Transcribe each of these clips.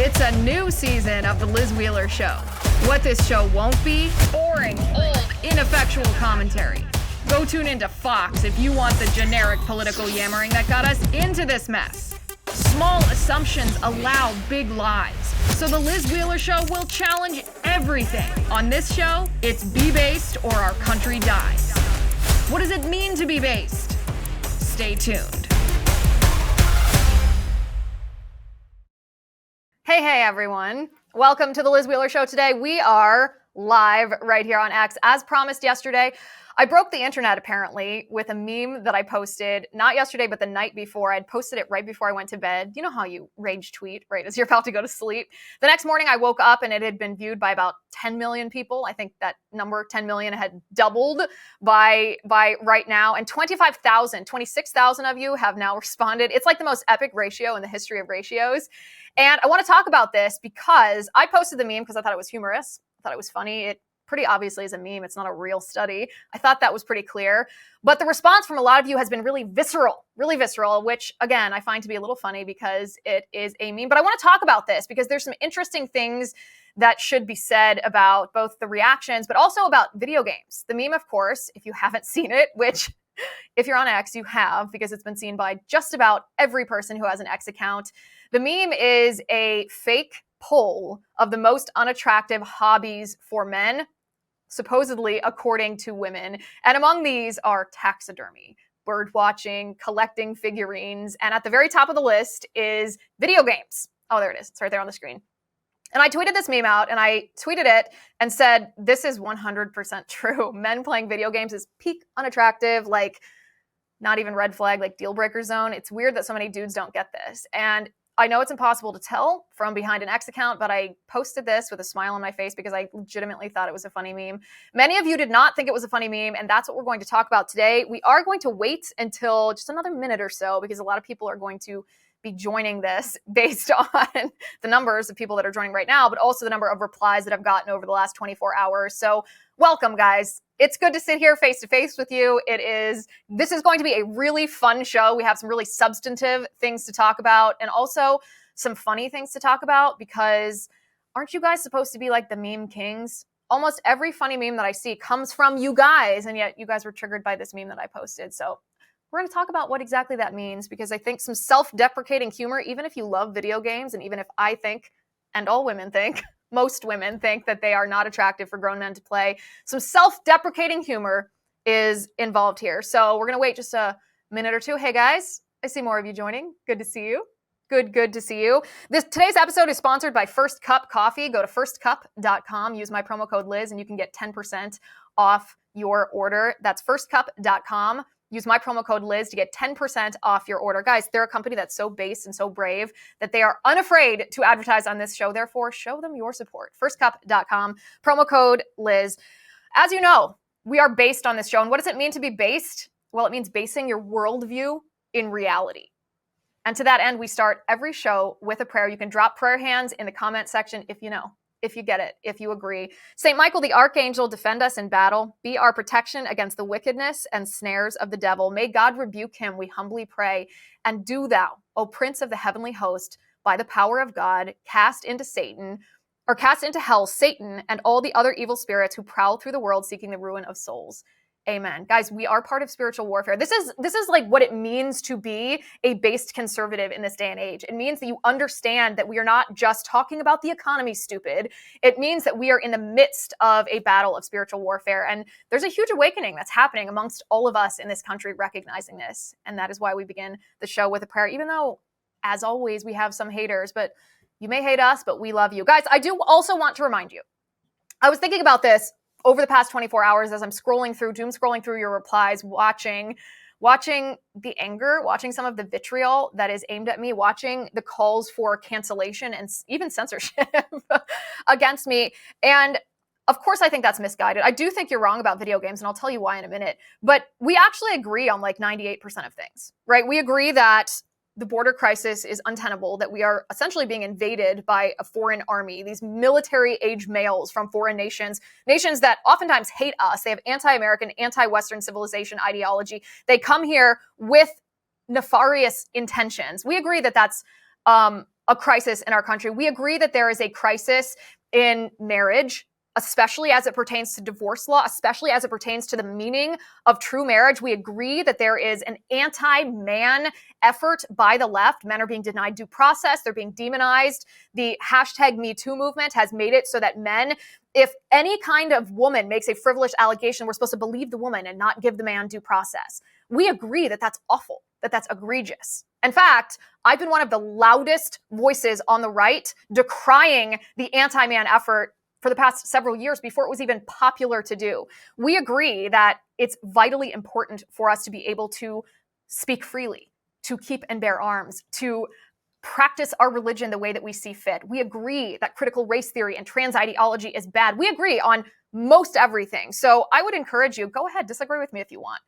It's a new season of The Liz Wheeler Show. What this show won't be: boring, old, ineffectual commentary. Go tune into Fox if you want the generic political yammering that got us into this mess. Small assumptions allow big lies. So The Liz Wheeler Show will challenge everything. On this show, it's be based or our country dies. What does it mean to be based? Stay tuned. Hey everyone. Welcome to The Liz Wheeler Show. Today we are live right here on X. As promised yesterday, I broke the internet apparently with a meme that I posted, not yesterday, but the night before. I'd posted it right before I went to bed. You know how you rage tweet, right, as you're about to go to sleep. The next morning I woke up and it had been viewed by about 10 million people. I think that number, 10 million, had doubled by right now. And 26,000 of you have now responded. It's like the most epic ratio in the history of ratios. And I want to talk about this because I posted the meme because I thought it was humorous. I thought it was funny. It pretty obviously is a meme. It's not a real study. I thought that was pretty clear. But the response from a lot of you has been really visceral, which, again, I find to be a little funny because it is a meme. But I want to talk about this because there's some interesting things that should be said about both the reactions, but also about video games. The meme, of course, if you haven't seen it, which if you're on X, you have, because it's been seen by just about every person who has an X account. The meme is a fake poll of the most unattractive hobbies for men, supposedly according to women. And among these are taxidermy, bird watching, collecting figurines, and at the very top of the list is video games. Oh, there it is. It's right there on the screen. And I tweeted this meme out, and I tweeted it and said, this is 100% true. Men playing video games is peak unattractive, like not even red flag, like deal breaker zone. It's weird that so many dudes don't get this. And I know it's impossible to tell from behind an X account, but I posted this with a smile on my face because I legitimately thought it was a funny meme. Many of you did not think it was a funny meme, and that's what we're going to talk about today. We are going to wait until just another minute or so because a lot of people are going to be joining this based on the numbers of people that are joining right now, but also the number of replies that I've gotten over the last 24 hours. So welcome, guys. It's good to sit here face to face with you. This is going to be a really fun show. We have some really substantive things to talk about and also some funny things to talk about because aren't you guys supposed to be like the meme kings? Almost every funny meme that I see comes from you guys, and yet you guys were triggered by this meme that I posted. So we're going to talk about what exactly that means because I think some self-deprecating humor, even if you love video games, and even if I think, and all women think, most women think that they are not attractive for grown men to play, some self-deprecating humor is involved here. So we're going to wait just a minute or two. Hey guys, I see more of you joining. Good to see you. Good to see you. Today's episode is sponsored by First Cup Coffee. Go to firstcup.com, use my promo code Liz, and you can get 10% off your order. That's firstcup.com. Use my promo code Liz to get 10% off your order. Guys, they're a company that's so based and so brave that they are unafraid to advertise on this show. Therefore, show them your support. Firstcup.com, promo code Liz. As you know, we are based on this show. And what does it mean to be based? Well, it means basing your worldview in reality. And to that end, we start every show with a prayer. You can drop prayer hands in the comment section if you know. If you get it, if you agree. St. Michael the Archangel, defend us in battle. Be our protection against the wickedness and snares of the devil. May God rebuke him, we humbly pray. And do thou, O Prince of the heavenly host, by the power of God, cast into hell Satan and all the other evil spirits who prowl through the world seeking the ruin of souls. Amen. Guys, we are part of spiritual warfare. This is like what it means to be a based conservative in this day and age. It means that you understand that we are not just talking about the economy, stupid. It means that we are in the midst of a battle of spiritual warfare. And there's a huge awakening that's happening amongst all of us in this country recognizing this. And that is why we begin the show with a prayer, even though, as always, we have some haters. But you may hate us, but we love you. Guys, I do also want to remind you, I was thinking about this over the past 24 hours as I'm doom scrolling through your replies, watching the anger, watching some of the vitriol that is aimed at me, watching the calls for cancellation and even censorship against me. And of course, I think that's misguided. I do think you're wrong about video games, and I'll tell you why in a minute. But we actually agree on like 98% of things, right? We agree that the border crisis is untenable, that we are essentially being invaded by a foreign army, these military-age males from foreign nations that oftentimes hate us. They have anti-American, anti-Western civilization ideology. They come here with nefarious intentions. We agree that that's a crisis in our country. We agree that there is a crisis in marriage, especially as it pertains to divorce law, especially as it pertains to the meaning of true marriage. We agree that there is an anti-man effort by the left. Men are being denied due process. They're being demonized. The hashtag Me Too movement has made it so that men, if any kind of woman makes a frivolous allegation, we're supposed to believe the woman and not give the man due process. We agree that that's awful, that that's egregious. In fact, I've been one of the loudest voices on the right decrying the anti-man effort for the past several years before it was even popular to do. We agree that it's vitally important for us to be able to speak freely, to keep and bear arms, to practice our religion the way that we see fit. We agree that critical race theory and trans ideology is bad. We agree on most everything. So I would encourage you, go ahead, disagree with me if you want.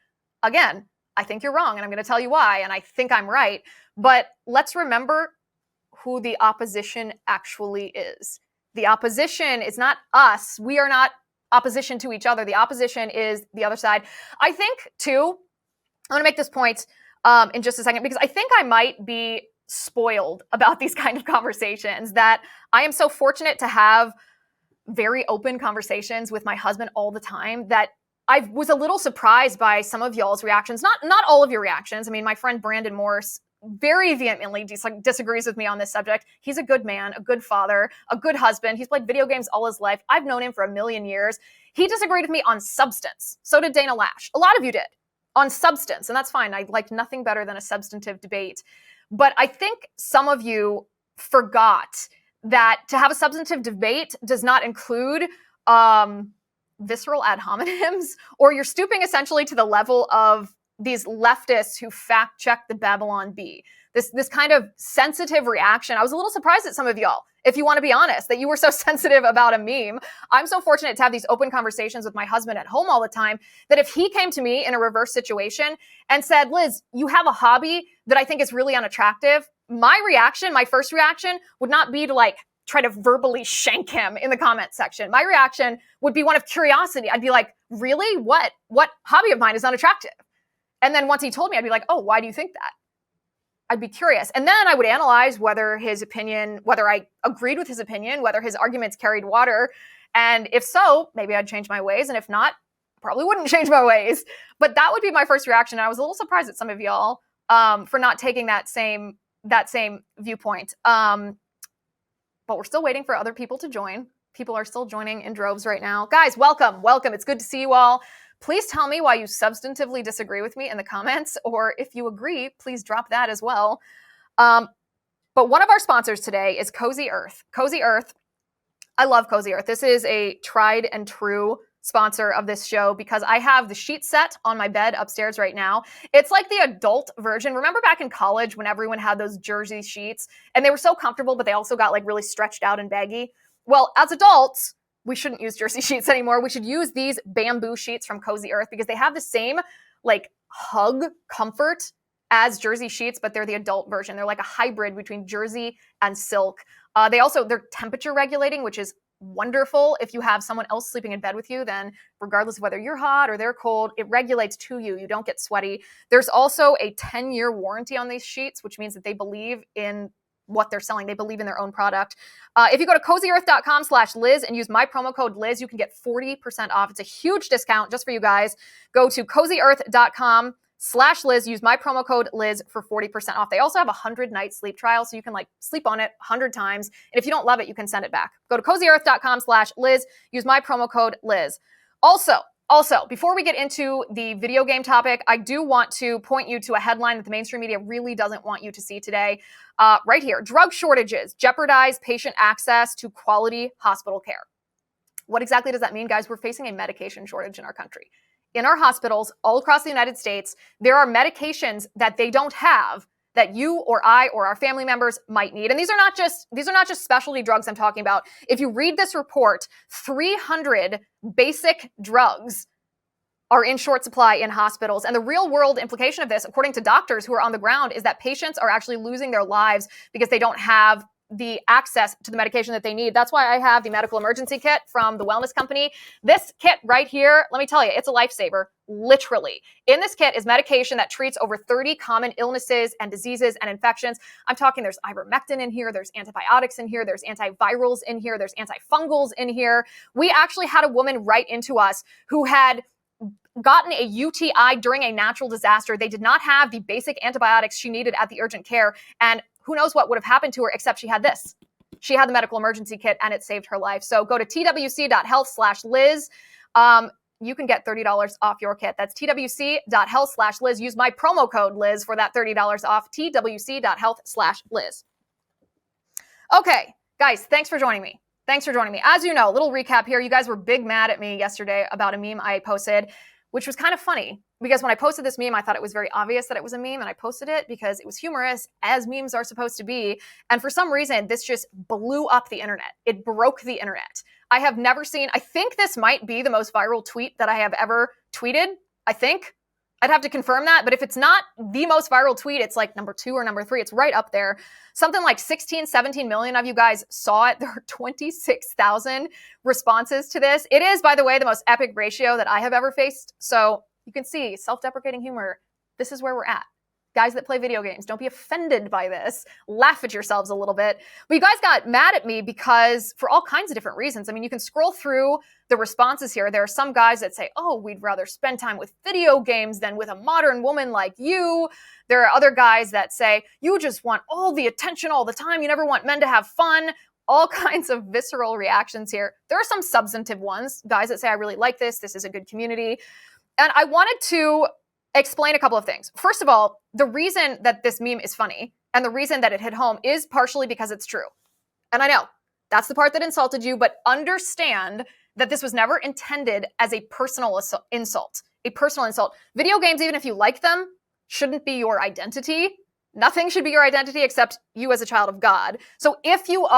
Again, I think you're wrong, and I'm going to tell you why, and I think I'm right. But let's remember who the opposition actually is. The opposition is not us. We are not opposition to each other. The opposition is the other side. I think, too, I want to make this point in just a second, because I think I might be spoiled about these kind of conversations, that I am so fortunate to have very open conversations with my husband all the time that I was a little surprised by some of y'all's reactions. Not all of your reactions. I mean, my friend Brandon Morse very vehemently disagrees with me on this subject. He's a good man, a good father, a good husband. He's played video games all his life. I've known him for a million years. He disagreed with me on substance. So did Dana Lash. A lot of you did on substance, and that's fine. I like nothing better than a substantive debate. But I think some of you forgot that to have a substantive debate does not include visceral ad hominems, or you're stooping essentially to the level of these leftists who fact check the Babylon Bee. This kind of sensitive reaction. I was a little surprised at some of y'all, if you want to be honest, that you were so sensitive about a meme. I'm so fortunate to have these open conversations with my husband at home all the time that if he came to me in a reverse situation and said, Liz, you have a hobby that I think is really unattractive, my reaction, my first reaction would not be to like try to verbally shank him in the comment section. My reaction would be one of curiosity. I'd be like, really? What hobby of mine is unattractive? And then once he told me, I'd be like, oh, why do you think that? I'd be curious. And then I would analyze whether his opinion, whether I agreed with his opinion, whether his arguments carried water. And if so, maybe I'd change my ways. And if not, probably wouldn't change my ways. But that would be my first reaction. And I was a little surprised at some of y'all for not taking that same viewpoint. But we're still waiting for other people to join. People are still joining in droves right now. Guys, welcome. It's good to see you all. Please tell me why you substantively disagree with me in the comments, or if you agree, please drop that as well. But one of our sponsors today is Cozy Earth. Cozy Earth, I love Cozy Earth. This is a tried and true sponsor of this show because I have the sheet set on my bed upstairs right now. It's like the adult version. Remember back in college when everyone had those jersey sheets and they were so comfortable, but they also got like really stretched out and baggy? Well, as adults, we shouldn't use jersey sheets anymore. We should use these bamboo sheets from Cozy Earth because they have the same like hug comfort as jersey sheets, but they're the adult version. They're like a hybrid between jersey and silk. They're temperature regulating, which is wonderful. If you have someone else sleeping in bed with you, then regardless of whether you're hot or they're cold, it regulates to you. You don't get sweaty. There's also a 10-year warranty on these sheets, which means that they believe in what they're selling. They believe in their own product. If you go to cozyearth.com/Liz and use my promo code Liz, you can get 40% off. It's a huge discount just for you guys. Go to cozyearth.com/Liz, use my promo code Liz for 40% off. They also have a 100-night sleep trial, so you can like sleep on it 100 times. And if you don't love it, you can send it back. Go to cozyearth.com/Liz, use my promo code Liz. Also, before we get into the video game topic, I do want to point you to a headline that the mainstream media really doesn't want you to see today. Right here, drug shortages jeopardize patient access to quality hospital care. What exactly does that mean, guys? We're facing a medication shortage in our country. In our hospitals all across the United States, there are medications that they don't have that you or I or our family members might need. And these are not just specialty drugs I'm talking about. If you read this report, 300 basic drugs are in short supply in hospitals. And the real world implication of this, according to doctors who are on the ground, is that patients are actually losing their lives because they don't have the access to the medication that they need. That's why I have the medical emergency kit from the wellness company. This kit right here, let me tell you, it's a lifesaver, literally. In this kit is medication that treats over 30 common illnesses and diseases and infections. I'm talking there's ivermectin in here, there's antibiotics in here, there's antivirals in here, there's antifungals in here. We actually had a woman write into us who had gotten a UTI during a natural disaster. They did not have the basic antibiotics she needed at the urgent care. And who knows what would have happened to her, except she had this. She had the medical emergency kit and it saved her life. So go to twc.health/Liz. You can get $30 off your kit. That's twc.health/Liz. Use my promo code Liz for that $30 off. twc.health/Liz. Okay, guys, thanks for joining me. As you know, a little recap here. You guys were big mad at me yesterday about a meme I posted, which was kind of funny because when I posted this meme, I thought it was very obvious that it was a meme, and I posted it because it was humorous, as memes are supposed to be. And for some reason, this just blew up the internet. It broke the internet. I have never seen, I think this might be the most viral tweet that I have ever tweeted. I think. I'd have to confirm that, but if it's not the most viral tweet, it's like number 2 or number 3. It's right up there. Something like 16, 17 million of you guys saw it. There are 26,000 responses to this. It is, by the way, the most epic ratio that I have ever faced. So you can see self-deprecating humor. This is where we're at. Guys that play video games, don't be offended by this. Laugh at yourselves a little bit. But you guys got mad at me because for all kinds of different reasons. I mean, you can scroll through the responses here. There are some guys that say, oh, we'd rather spend time with video games than with a modern woman like you. There are other guys that say, you just want all the attention all the time. You never want men to have fun. All kinds of visceral reactions here. There are some substantive ones. Guys that say, I really like this. This is a good community. And I wanted to explain a couple of things. First of all, the reason that this meme is funny and the reason that it hit home is partially because it's true. And I know that's the part that insulted you, but understand that this was never intended as a personal insult. A personal insult. Video games, even if you like them, shouldn't be your identity. Nothing should be your identity except you as a child of God. So if you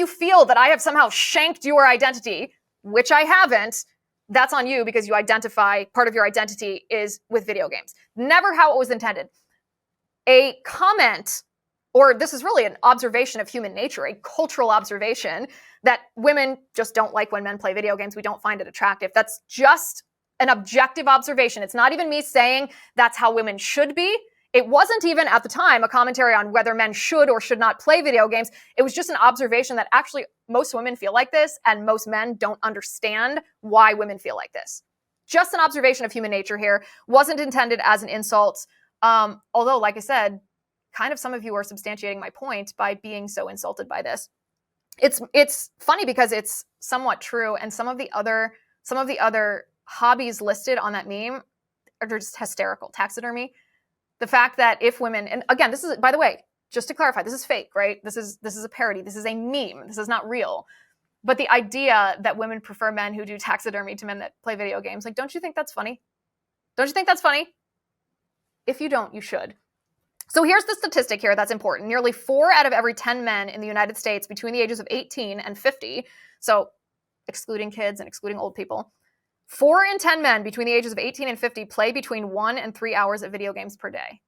feel that I have somehow shanked your identity, which I haven't, that's on you because you identify, part of your identity is with video games. Never how it was intended. A comment, or this is really an observation of human nature, a cultural observation that women just don't like when men play video games. We don't find it attractive. That's just an objective observation. It's not even me saying that's how women should be. It wasn't even at the time a commentary on whether men should or should not play video games. It was just an observation that actually most women feel like this and most men don't understand why women feel like this. Just an observation of human nature here. Wasn't intended as an insult. Although, like I said, kind of some of you are substantiating my point by being so insulted by this. It's funny because it's somewhat true, and some of the other hobbies listed on that meme are just hysterical. Taxidermy. The fact that if women, and again, this is, by the way, just to clarify, this is fake, right? This is a parody. This is a meme. This is not real. But the idea that women prefer men who do taxidermy to men that play video games, like, don't you think that's funny? Don't you think that's funny? If you don't, you should. So here's the statistic here that's important. Nearly 4 out of every 10 men in the United States between the ages of 18 and 50, so excluding kids and excluding old people, 4 in 10 men between the ages of 18 and 50 play between 1 and 3 hours of video games per day.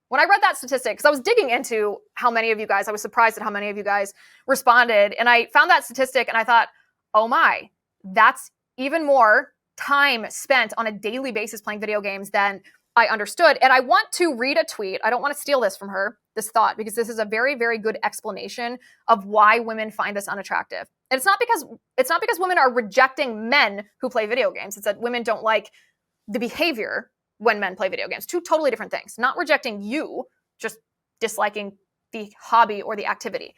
When I read that statistic, because I was digging into how many of you guys, I was surprised at how many of you guys responded, and I found that statistic and I thought, oh my, that's even more time spent on a daily basis playing video games than I understood. And I want to read a tweet. I don't want to steal this from her, this thought, because this is a very, very good explanation of why women find this unattractive. And it's not because women are rejecting men who play video games. It's that women don't like the behavior when men play video games. 2 totally different things. Not rejecting you, just disliking the hobby or the activity.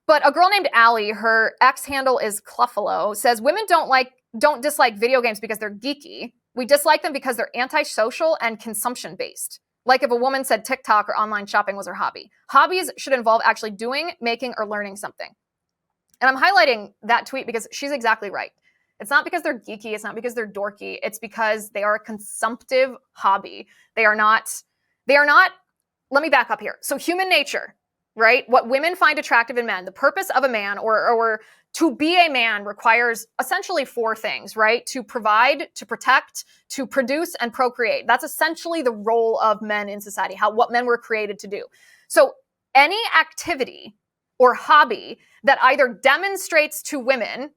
But a girl named Allie, her X handle is Cluffalo, says women don't dislike video games because they're geeky. We dislike them because they're antisocial and consumption-based. Like if a woman said TikTok or online shopping was her hobby. Hobbies should involve actually doing, making, or learning something. And I'm highlighting that tweet because she's exactly right. It's not because they're geeky. It's not because they're dorky. It's because they are a consumptive hobby. They are not, let me back up here. So human nature, right? What women find attractive in men, the purpose of a man or to be a man requires essentially 4 things, right? To provide, to protect, to produce, and procreate. That's essentially the role of men in society, what men were created to do. So any activity or hobby that either demonstrates to women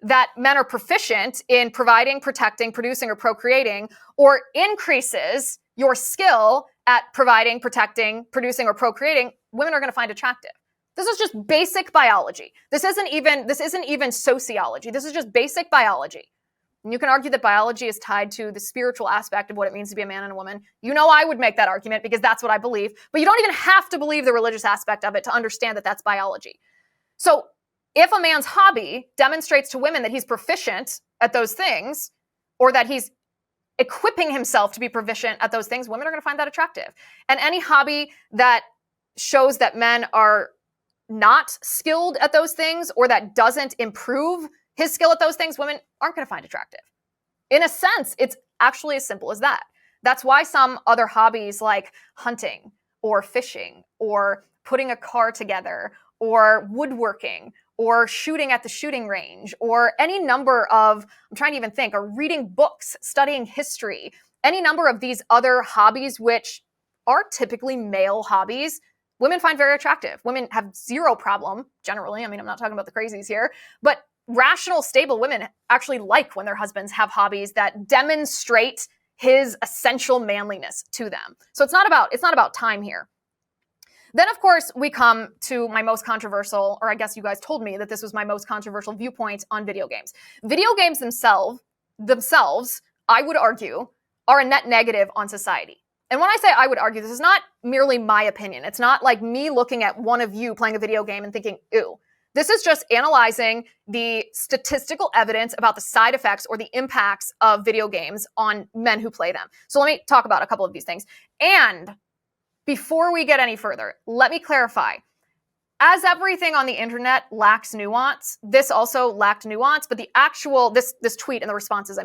that men are proficient in providing, protecting, producing, or procreating, or increases your skill at providing, protecting, producing, or procreating, women are going to find attractive. This is just basic biology. This isn't even sociology. This is just basic biology. And you can argue that biology is tied to the spiritual aspect of what it means to be a man and a woman. You know I would make that argument because that's what I believe. But you don't even have to believe the religious aspect of it to understand that that's biology. So if a man's hobby demonstrates to women that he's proficient at those things, or that he's equipping himself to be proficient at those things, women are going to find that attractive. And any hobby that shows that men are not skilled at those things, or that doesn't improve his skill at those things, women aren't going to find attractive. In a sense, it's actually as simple as that. That's why some other hobbies like hunting or fishing or putting a car together or woodworking or shooting at the shooting range or any number of, I'm trying to even think, or reading books, studying history, any number of these other hobbies which are typically male hobbies, women find very attractive. Women have zero problem, generally. I mean, I'm not talking about the crazies here, but rational, stable women actually like when their husbands have hobbies that demonstrate his essential manliness to them. So it's not about time here. Then, of course, we come to my most controversial, or I guess you guys told me that this was my most controversial viewpoint on video games. Video games themselves, I would argue, are a net negative on society. And when I say I would argue, this is not merely my opinion. It's not like me looking at one of you playing a video game and thinking, ew. This is just analyzing the statistical evidence about the side effects or the impacts of video games on men who play them. So let me talk about a couple of these things. And before we get any further, let me clarify. As everything on the internet lacks nuance, this also lacked nuance, but the actual, this tweet and the responses,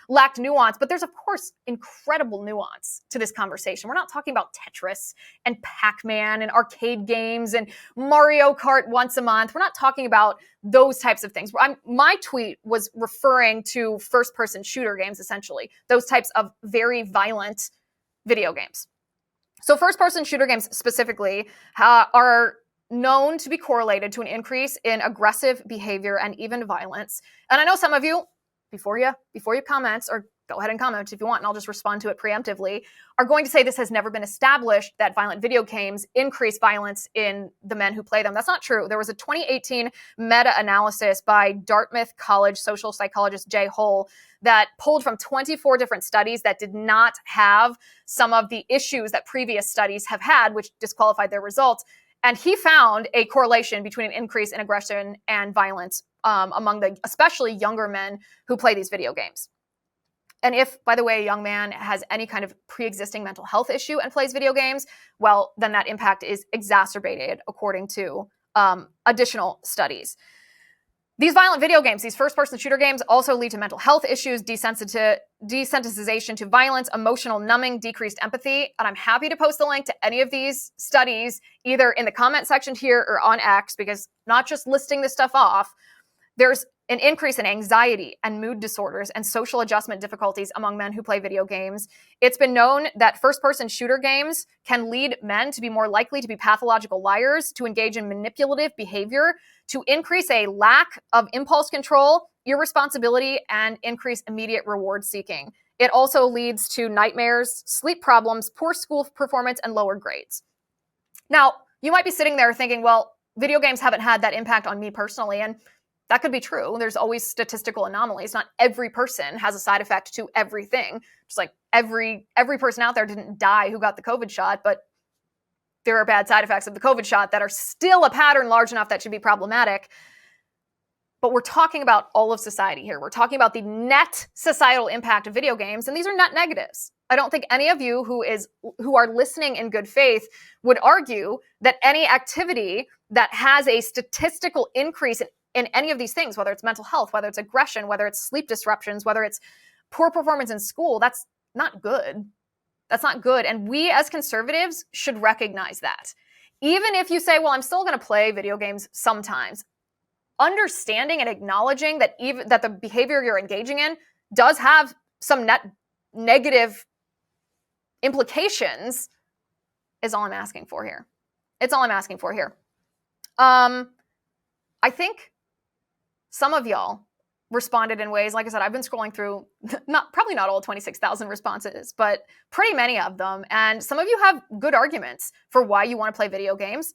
lacked nuance, but there's of course incredible nuance to this conversation. We're not talking about Tetris and Pac-Man and arcade games and Mario Kart once a month. We're not talking about those types of things. My tweet was referring to first-person shooter games, essentially, those types of very violent video games. So first-person shooter games specifically are known to be correlated to an increase in aggressive behavior and even violence. And I know some of you, before you comment, or go ahead and comment if you want, and I'll just respond to it preemptively, are going to say this has never been established that violent video games increase violence in the men who play them. That's not true. There was a 2018 meta-analysis by Dartmouth College social psychologist Jay Hull that pulled from 24 different studies that did not have some of the issues that previous studies have had, which disqualified their results. And he found a correlation between an increase in aggression and violence among the especially younger men who play these video games. And if, by the way, a young man has any kind of pre-existing mental health issue and plays video games, well, then that impact is exacerbated according to additional studies. These violent video games, these first-person shooter games, also lead to mental health issues, desensitization to violence, emotional numbing, decreased empathy. And I'm happy to post a link to any of these studies, either in the comment section here or on X, because not just listing this stuff off, there's an increase in anxiety and mood disorders and social adjustment difficulties among men who play video games. It's been known that first-person shooter games can lead men to be more likely to be pathological liars, to engage in manipulative behavior, to increase a lack of impulse control, irresponsibility, and increase immediate reward seeking. It also leads to nightmares, sleep problems, poor school performance, and lower grades. Now, you might be sitting there thinking, well, video games haven't had that impact on me personally, and that could be true. There's always statistical anomalies. Not every person has a side effect to everything. Just like every person out there didn't die who got the COVID shot, but there are bad side effects of the COVID shot that are still a pattern large enough that should be problematic. But we're talking about all of society here. We're talking about the net societal impact of video games, and these are net negatives. I don't think any of you who are listening in good faith would argue that any activity that has a statistical increase in any of these things, whether it's mental health, whether it's aggression, whether it's sleep disruptions, whether it's poor performance in school, that's not good. That's not good. And we as conservatives should recognize that. Even if you say, well, I'm still going to play video games sometimes, understanding and acknowledging that that the behavior you're engaging in does have some net negative implications is all I'm asking for here. It's all I'm asking for here. I think some of y'all responded in ways, like I said, I've been scrolling through probably not all 26,000 responses, but pretty many of them. And some of you have good arguments for why you want to play video games.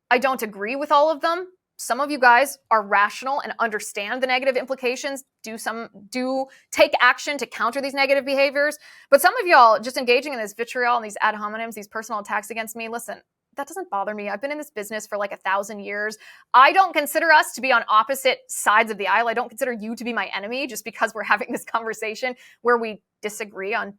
I don't agree with all of them. Some of you guys are rational and understand the negative implications, do take action to counter these negative behaviors. But some of y'all just engaging in this vitriol and these ad hominems, these personal attacks against me, listen, that doesn't bother me. I've been in this business for like 1,000 years. I don't consider us to be on opposite sides of the aisle. I don't consider you to be my enemy just because we're having this conversation where we disagree on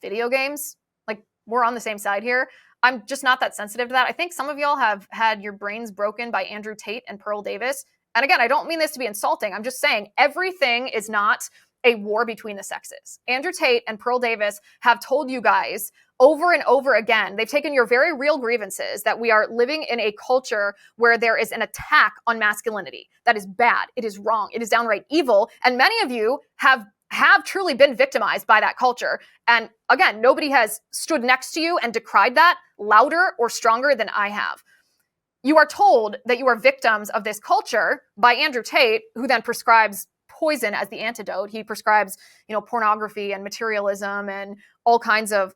video games. Like, we're on the same side here. I'm just not that sensitive to that. I think some of y'all have had your brains broken by Andrew Tate and Pearl Davis. And again, I don't mean this to be insulting. I'm just saying everything is not a war between the sexes. Andrew Tate and Pearl Davis have told you guys over and over again, they've taken your very real grievances that we are living in a culture where there is an attack on masculinity. That is bad. It is wrong. It is downright evil. And many of you have truly been victimized by that culture. And again, nobody has stood next to you and decried that louder or stronger than I have. You are told that you are victims of this culture by Andrew Tate, who then prescribes poison as the antidote. He prescribes, pornography and materialism and all kinds of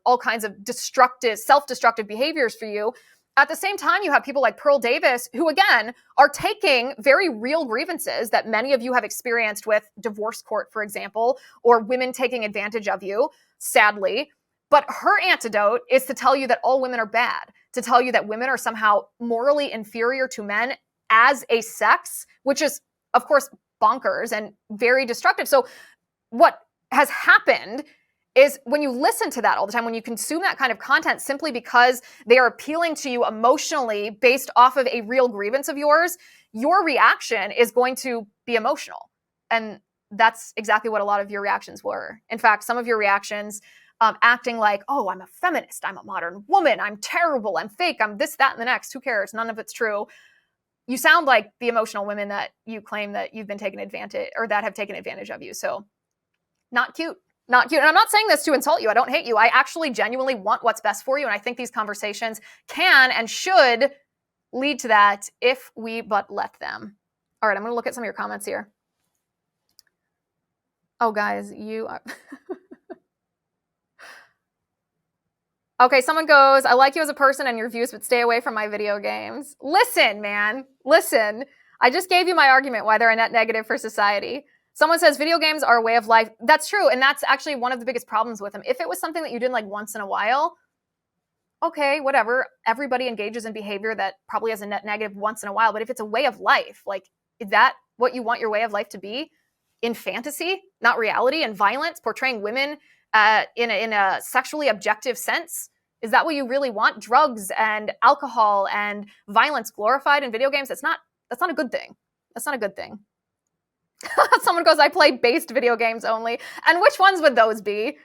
destructive, self-destructive behaviors for you. At the same time, you have people like Pearl Davis, who again are taking very real grievances that many of you have experienced with divorce court, for example, or women taking advantage of you, sadly. But her antidote is to tell you that all women are bad, to tell you that women are somehow morally inferior to men as a sex, which is, of course, bonkers and very destructive. So what has happened is when you listen to that all the time, when you consume that kind of content simply because they are appealing to you emotionally based off of a real grievance of yours, your reaction is going to be emotional. And that's exactly what a lot of your reactions were. In fact, some of your reactions acting like, oh, I'm a feminist, I'm a modern woman, I'm terrible, I'm fake, I'm this, that, and the next. Who cares? None of it's true. You sound like the emotional women that you claim that you've been taken advantage or that have taken advantage of you. So not cute. Not cute. And I'm not saying this to insult you. I don't hate you. I actually genuinely want what's best for you. And I think these conversations can and should lead to that if we but let them. All right, I'm going to look at some of your comments here. Oh, guys, you are... Okay, someone goes, I like you as a person and your views, but stay away from my video games. Listen, man. Listen. I just gave you my argument why they're a net negative for society. Someone says video games are a way of life. That's true, and that's actually one of the biggest problems with them. If it was something that you did like once in a while, okay, whatever. Everybody engages in behavior that probably has a net negative once in a while. But if it's a way of life, like, is that what you want your way of life to be? In fantasy, not reality, and violence, portraying women in a sexually objective sense? Is that what you really want? Drugs and alcohol and violence glorified in video games? That's not a good thing. That's not a good thing. Someone goes, I play based video games only. And which ones would those be?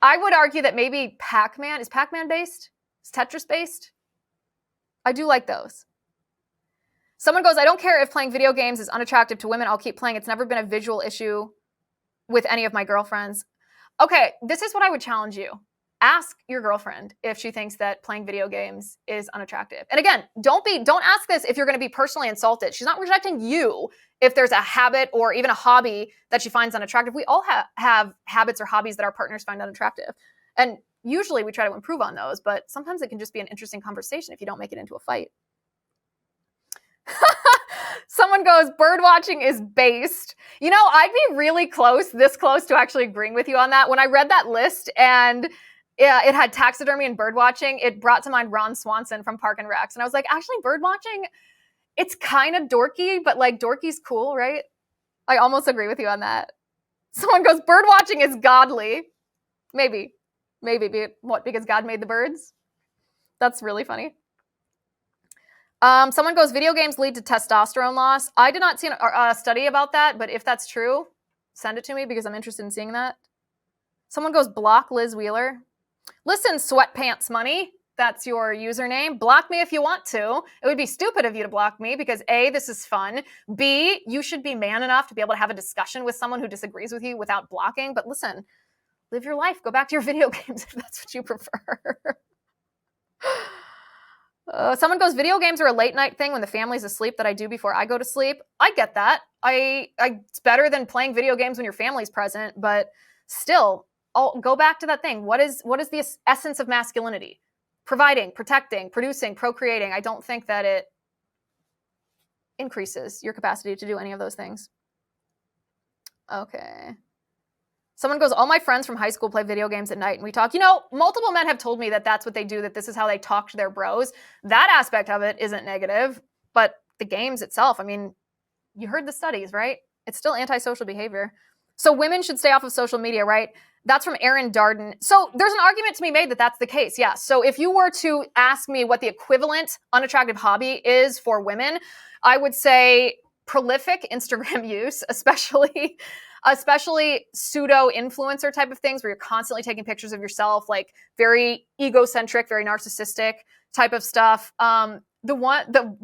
I would argue that maybe Pac-Man. Is Pac-Man based? Is Tetris based? I do like those. Someone goes, I don't care if playing video games is unattractive to women. I'll keep playing. It's never been a visual issue with any of my girlfriends. Okay, this is what I would challenge you. Ask your girlfriend if she thinks that playing video games is unattractive. And again, don't ask this if you're going to be personally insulted. She's not rejecting you if there's a habit or even a hobby that she finds unattractive. We all have habits or hobbies that our partners find unattractive. And usually we try to improve on those, but sometimes it can just be an interesting conversation if you don't make it into a fight. Someone goes, bird watching is based. I'd be really this close to actually agreeing with you on that. When I read that list and it had taxidermy and bird watching, it brought to mind Ron Swanson from Park and Recs. And I was like, actually, bird watching, it's kind of dorky, but like dorky's cool, right? I almost agree with you on that. Someone goes, bird watching is godly. Maybe. What, because God made the birds? That's really funny. Someone goes, video games lead to testosterone loss. I did not see a study about that, but if that's true, send it to me because I'm interested in seeing that. Someone goes, block Liz Wheeler. Listen, sweatpants money, that's your username. Block me if you want to. It would be stupid of you to block me because A, this is fun. B, you should be man enough to be able to have a discussion with someone who disagrees with you without blocking. But listen, live your life. Go back to your video games if that's what you prefer. Someone goes, video games are a late night thing when the family's asleep that I do before I go to sleep. I get that. It's better than playing video games when your family's present, but still, I'll go back to that thing. What is the essence of masculinity? Providing, protecting, producing, procreating. I don't think that it increases your capacity to do any of those things. Okay. Someone goes, all my friends from high school play video games at night and we talk. Multiple men have told me that that's what they do, that this is how they talk to their bros. That aspect of it isn't negative, but the games itself, I mean, you heard the studies, right? It's still antisocial behavior. So women should stay off of social media, right? That's from Aaron Darden. So there's an argument to be made that that's the case, yeah. So if you were to ask me what the equivalent unattractive hobby is for women, I would say prolific Instagram use, especially pseudo-influencer type of things where you're constantly taking pictures of yourself, like very egocentric, very narcissistic type of stuff. The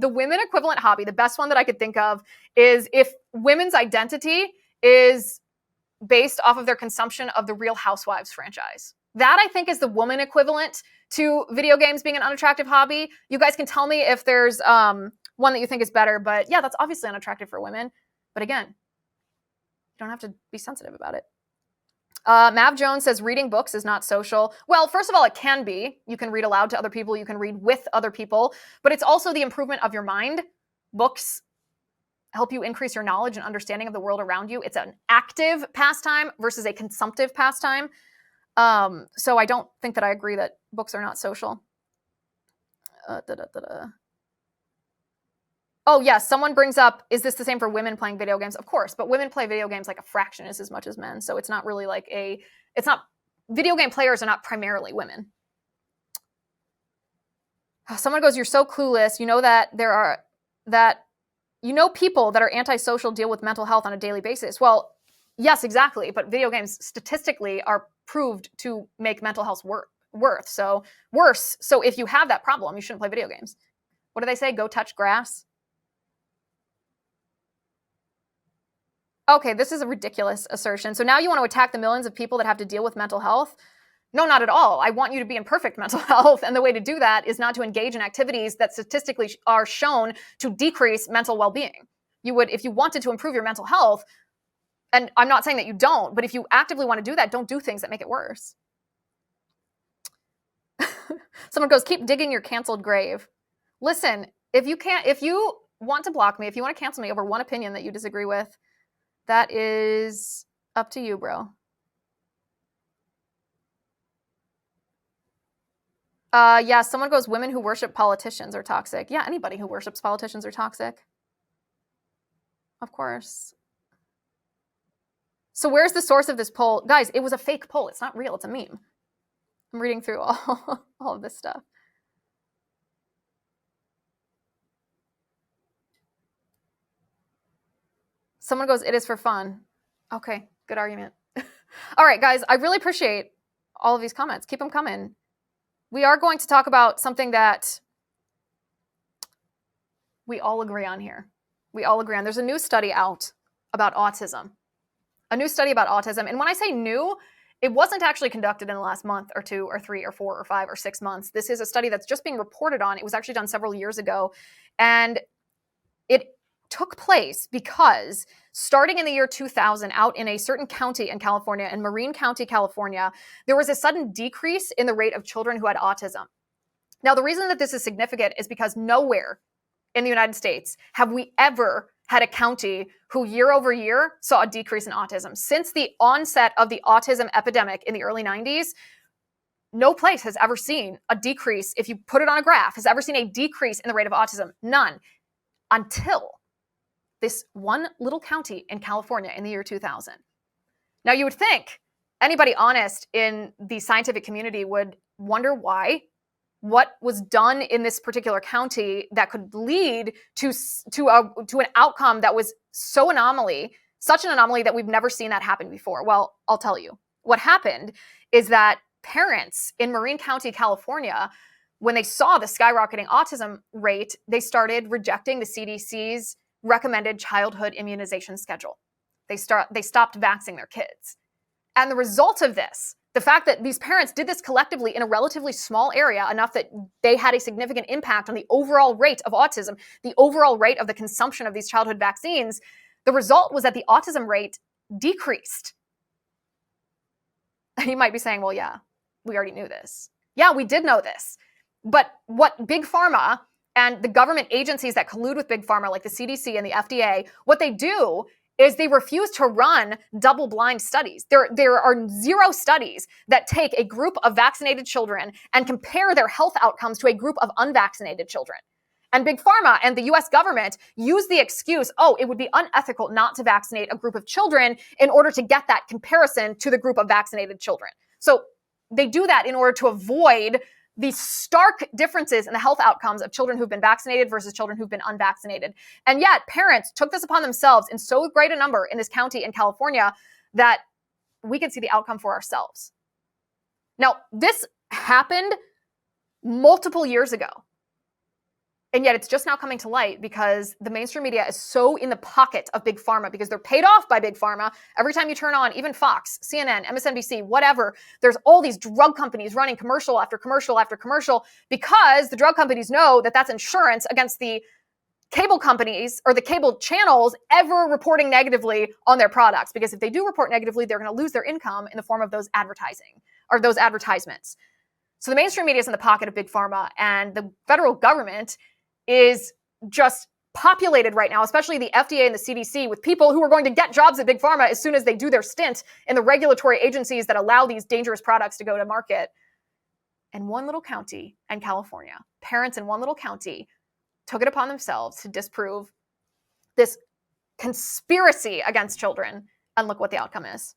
women equivalent hobby, the best one that I could think of is if women's identity is based off of their consumption of the Real Housewives franchise. That, I think, is the woman equivalent to video games being an unattractive hobby. You guys can tell me if there's one that you think is better, but yeah, that's obviously unattractive for women. But again, you don't have to be sensitive about it. Mav Jones says reading books is not social. Well, first of all, it can be. You can read aloud to other people. You can read with other people. But it's also the improvement of your mind. Books help you increase your knowledge and understanding of the world around you. It's an active pastime versus a consumptive pastime. So I don't think that I agree that books are not social. Oh, yes. Someone brings up, is this the same for women playing video games? Of course, but women play video games like a fraction as much as men. So it's not really like video game players are not primarily women. Someone goes, you're so clueless. You know that people that are antisocial deal with mental health on a daily basis. Well, yes, exactly. But video games statistically are proved to make mental health worse. So if you have that problem, you shouldn't play video games. What do they say? Go touch grass. Okay, this is a ridiculous assertion. So now you want to attack the millions of people that have to deal with mental health? No, not at all. I want you to be in perfect mental health. And the way to do that is not to engage in activities that statistically are shown to decrease mental well-being. If you wanted to improve your mental health, and I'm not saying that you don't, but if you actively want to do that, don't do things that make it worse. Someone goes, keep digging your canceled grave. Listen, if you want to block me, if you want to cancel me over one opinion that you disagree with, that is up to you, bro. Yeah, someone goes, women who worship politicians are toxic. Yeah, anybody who worships politicians are toxic. Of course. So where's the source of this poll? Guys, it was a fake poll. It's not real. It's a meme. I'm reading through all of this stuff. Someone goes, it is for fun. Okay, good argument. All right, guys, I really appreciate all of these comments. Keep them coming. We are going to talk about something that we all agree on here. We all agree on. There's a new study out about autism. A new study about autism. And when I say new, it wasn't actually conducted in the last month or 2 or 3 or 4 or 5 or 6 months. This is a study that's just being reported on. It was actually done several years ago. And it took place because starting in the year 2000, out in a certain county in California, in Marin County, California, there was a sudden decrease in the rate of children who had autism. Now, the reason that this is significant is because nowhere in the United States have we ever had a county who year over year saw a decrease in autism. Since the onset of the autism epidemic in the early 90s, no place has ever seen a decrease, if you put it on a graph, has ever seen a decrease in the rate of autism. None. Until this one little county in California in the year 2000. Now, you would think anybody honest in the scientific community would wonder why, what was done in this particular county that could lead to an outcome that was such an anomaly that we've never seen that happen before. Well, I'll tell you. What happened is that parents in Marin County, California, when they saw the skyrocketing autism rate, they started rejecting the CDC's recommended childhood immunization schedule. They stopped vaccinating their kids. And the result of this, The fact that these parents did this collectively in a relatively small area, enough that they had a significant impact on the overall rate of autism, the overall rate of the consumption of these childhood vaccines, the result was that the autism rate decreased. And you might be saying, well, yeah, we already knew this. Yeah, we did know this. But what Big Pharma and the government agencies that collude with Big Pharma, like the CDC and the FDA, what they do is they refuse to run double-blind studies. There are zero studies that take a group of vaccinated children and compare their health outcomes to a group of unvaccinated children. And Big Pharma and the US government use the excuse, oh, it would be unethical not to vaccinate a group of children in order to get that comparison to the group of vaccinated children. So they do that in order to avoid the stark differences in the health outcomes of children who've been vaccinated versus children who've been unvaccinated. And yet parents took this upon themselves in so great a number in this county in California that we could see the outcome for ourselves. Now, this happened multiple years ago. And yet it's just now coming to light because the mainstream media is so in the pocket of Big Pharma because they're paid off by Big Pharma. Every time you turn on even Fox, CNN, MSNBC, whatever, there's all these drug companies running commercial after commercial after commercial because the drug companies know that that's insurance against the cable companies or the cable channels ever reporting negatively on their products. Because if they do report negatively, they're going to lose their income in the form of those advertising or those advertisements. So the mainstream media is in the pocket of Big Pharma, and the federal government is just populated right now, especially the FDA and the CDC, with people who are going to get jobs at Big Pharma as soon as they do their stint in the regulatory agencies that allow these dangerous products to go to market. And one little county in California, parents in one little county took it upon themselves to disprove this conspiracy against children. And look what the outcome is.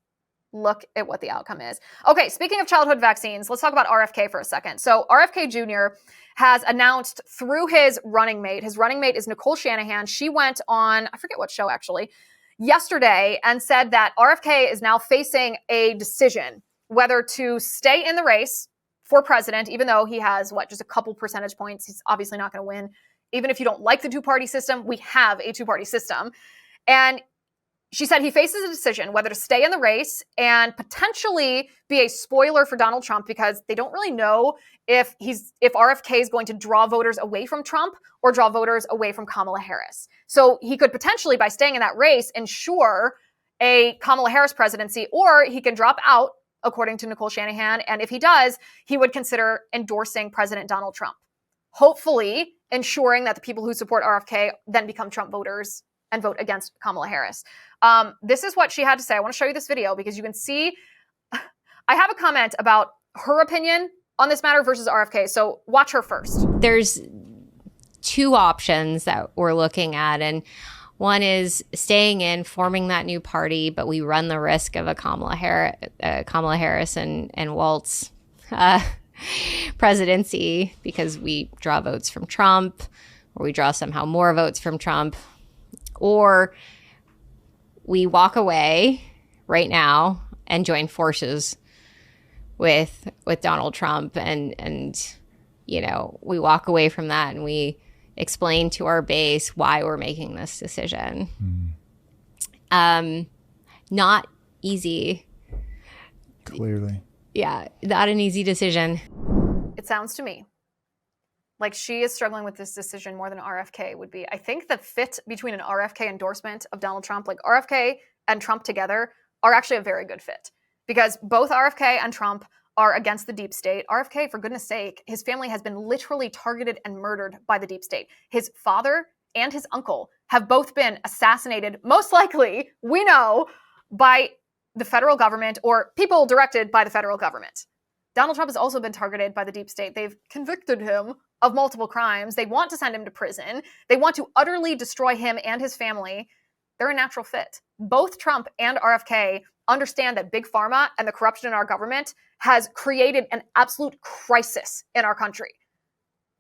Look at what the outcome is. Okay, speaking of childhood vaccines, let's talk about RFK for a second. So RFK Jr. has announced through his running mate is Nicole Shanahan. She went on, I forget what show actually, yesterday and said that RFK is now facing a decision whether to stay in the race for president, even though he has, just a couple percentage points. He's obviously not going to win. Even if you don't like the two-party system, we have a two-party system. And she said he faces a decision whether to stay in the race and potentially be a spoiler for Donald Trump because they don't really know if RFK is going to draw voters away from Trump or draw voters away from Kamala Harris. So he could potentially, by staying in that race, ensure a Kamala Harris presidency, or he can drop out, according to Nicole Shanahan. And if he does, he would consider endorsing President Donald Trump, hopefully ensuring that the people who support RFK then become Trump voters and vote against Kamala Harris. This is what she had to say. I want to show you this video because you can see, I have a comment about her opinion on this matter versus RFK. So watch her first. There's two options that we're looking at. And one is staying in, forming that new party, but we run the risk of a Kamala Harris and Waltz presidency because we draw votes from Trump, or we draw somehow more votes from Trump. Or we walk away right now and join forces with Donald Trump and we walk away from that and we explain to our base why we're making this decision. Not easy. Clearly. Yeah, not an easy decision. It sounds to me like she is struggling with this decision more than RFK would be. I think the fit between an RFK endorsement of Donald Trump, like RFK and Trump together, are actually a very good fit because both RFK and Trump are against the deep state. RFK, for goodness sake, his family has been literally targeted and murdered by the deep state. His father and his uncle have both been assassinated, most likely, we know, by the federal government or people directed by the federal government. Donald Trump has also been targeted by the deep state. They've convicted him of multiple crimes. They want to send him to prison. They want to utterly destroy him and his family. They're a natural fit. Both Trump and RFK understand that Big Pharma and the corruption in our government has created an absolute crisis in our country.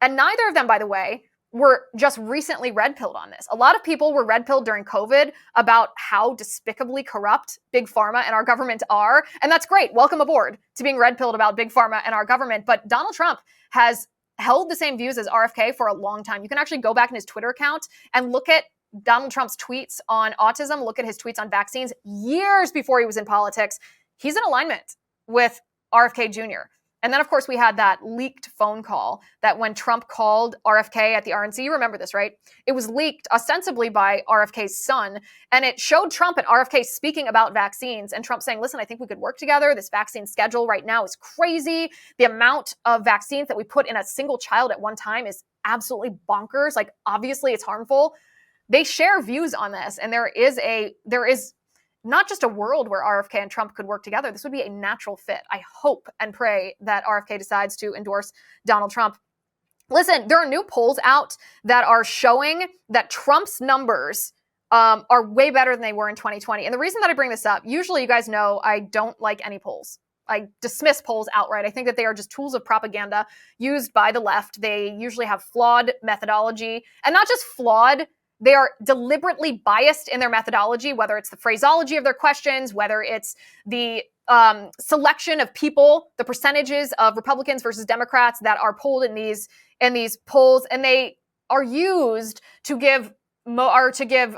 And neither of them, by the way, were just recently red-pilled on this. A lot of people were red-pilled during COVID about how despicably corrupt Big Pharma and our government are. And that's great. Welcome aboard to being red-pilled about Big Pharma and our government. But Donald Trump has held the same views as RFK for a long time. You can actually go back in his Twitter account and look at Donald Trump's tweets on autism, look at his tweets on vaccines years before he was in politics. He's in alignment with RFK Jr. And then, of course, we had that leaked phone call that when Trump called RFK at the RNC, you remember this, right? It was leaked ostensibly by RFK's son, and it showed Trump and RFK speaking about vaccines, and Trump saying, listen, I think we could work together. This vaccine schedule right now is crazy. The amount of vaccines that we put in a single child at one time is absolutely bonkers. Like, obviously, it's harmful. They share views on this, and there is not just a world where RFK and Trump could work together. This would be a natural fit. I hope and pray that RFK decides to endorse Donald Trump. Listen, there are new polls out that are showing that Trump's numbers are way better than they were in 2020. And the reason that I bring this up, usually you guys know I don't like any polls. I dismiss polls outright. I think that they are just tools of propaganda used by the left. They usually have flawed methodology, and not just flawed, they are deliberately biased in their methodology, whether it's the phraseology of their questions, whether it's the selection of people, the percentages of Republicans versus Democrats that are polled in these polls, and they are used to give motivation